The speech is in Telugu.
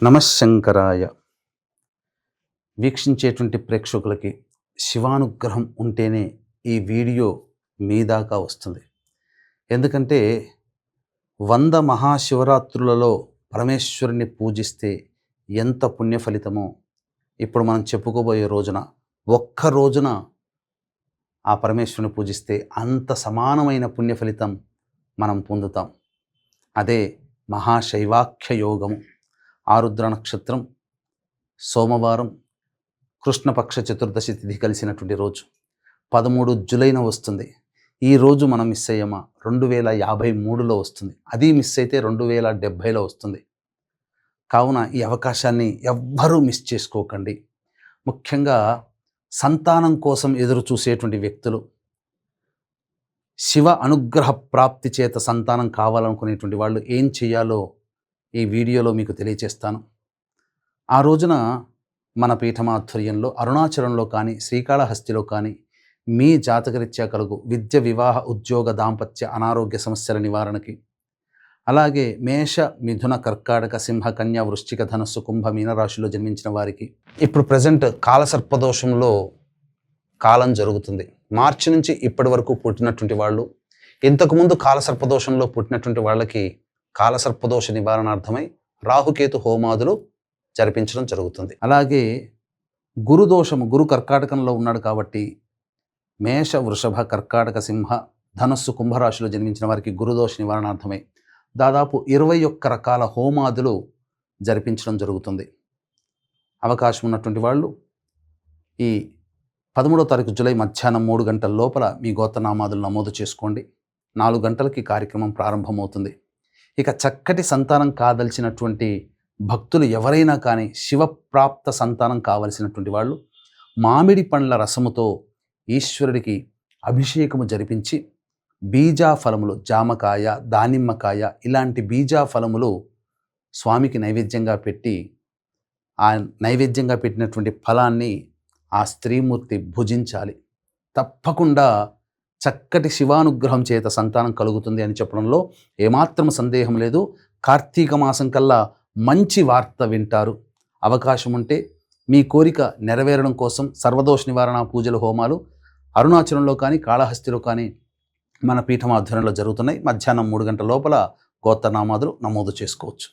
నమశంకరాయ. వీక్షించేటువంటి ప్రేక్షకులకి శివానుగ్రహం ఉంటేనే ఈ వీడియో మీ దాకా వస్తుంది. ఎందుకంటే 100 మహాశివరాత్రులలో పరమేశ్వరుని పూజిస్తే ఎంత పుణ్య ఫలితమో ఇప్పుడు మనం చెప్పుకోబోయే రోజున ఒక్క రోజున ఆ పరమేశ్వరుని పూజిస్తే అంత సమానమైన పుణ్య ఫలితం మనం పొందుతాం. అదే మహాశైవాఖ్య యోగము. ఆరుద్ర నక్షత్రం, సోమవారం, కృష్ణపక్ష చతుర్దశి తిథి కలిసినటువంటి రోజు 13 జూలైన వస్తుంది. ఈ రోజు మనం మిస్ అయ్యామా 2053లో వస్తుంది. అది మిస్ అయితే 2070లో వస్తుంది. కావున ఈ అవకాశాన్ని ఎవ్వరూ మిస్ చేసుకోకండి. ముఖ్యంగా సంతానం కోసం ఎదురు చూసేటువంటి వ్యక్తులు, శివ అనుగ్రహ ప్రాప్తి చేత సంతానం కావాలనుకునేటువంటి వాళ్ళు ఏం చేయాలో ఈ వీడియోలో మీకు తెలియచేస్తాను. ఆ రోజున మన పీఠమాధ్వర్యంలో అరుణాచలంలో కానీ శ్రీకాళహస్తిలో కానీ మీ జాతకరీత్యా కలుగు విద్య, వివాహ, ఉద్యోగ, దాంపత్య, అనారోగ్య సమస్యల నివారణకి, అలాగే మేష, మిథున, కర్కాటక, సింహ, కన్య, వృశ్చిక, ధనస్సు, కుంభ, మీనరాశిలో జన్మించిన వారికి ఇప్పుడు ప్రజెంట్ కాలసర్పదోషంలో కాలం జరుగుతుంది. మార్చి నుంచి ఇప్పటి వరకు పుట్టినటువంటి వాళ్ళు, ఇంతకుముందు కాలసర్పదోషంలో పుట్టినటువంటి వాళ్ళకి కాలసర్పదోష నివారణార్థమై రాహుకేతు హోమాదులు జరిపించడం జరుగుతుంది. అలాగే గురుదోషము, గురు కర్కాటకంలో ఉన్నాడు కాబట్టి మేష, వృషభ, కర్కాటక, సింహ, ధనస్సు, కుంభరాశిలో జన్మించిన వారికి గురుదోష నివారణార్థమై దాదాపు 21 రకాల హోమాదులు జరిపించడం జరుగుతుంది. అవకాశం ఉన్నటువంటి వాళ్ళు ఈ 13వ తారీఖు జూలై మధ్యాహ్నం 3 గంటల లోపల మీ గోత్రనామాదులు నమోదు చేసుకోండి. 4 గంటలకి కార్యక్రమం ప్రారంభమవుతుంది. ఇక చక్కటి సంతానం కాదలిచినటువంటి భక్తులు ఎవరైనా కానీ, శివప్రాప్త సంతానం కావలసినటువంటి వాళ్ళు మామిడి పండ్ల రసముతో ఈశ్వరుడికి అభిషేకము జరిపించి బీజా ఫలములు, జామకాయ, దానిమ్మకాయ ఇలాంటి బీజా ఫలములు స్వామికి నైవేద్యంగా పెట్టి, ఆ నైవేద్యంగా పెట్టినటువంటి ఫలాన్ని ఆ స్త్రీమూర్తి భుజించాలి. తప్పకుండా చక్కటి శివానుగ్రహం చేత సంతానం కలుగుతుంది అని చెప్పడంలో ఏమాత్రం సందేహం లేదు. కార్తీక మాసం కల్లా మంచి వార్త వింటారు. అవకాశం ఉంటే మీ కోరిక నెరవేరడం కోసం సర్వదోష నివారణ పూజలు, హోమాలు అరుణాచలంలో కానీ కాళహస్తిలో కానీ మన పీఠం ఆధ్వర్యంలో జరుగుతున్నాయి. మధ్యాహ్నం 3 గంటల లోపల గోత్రనామాదులు నమోదు చేసుకోవచ్చు.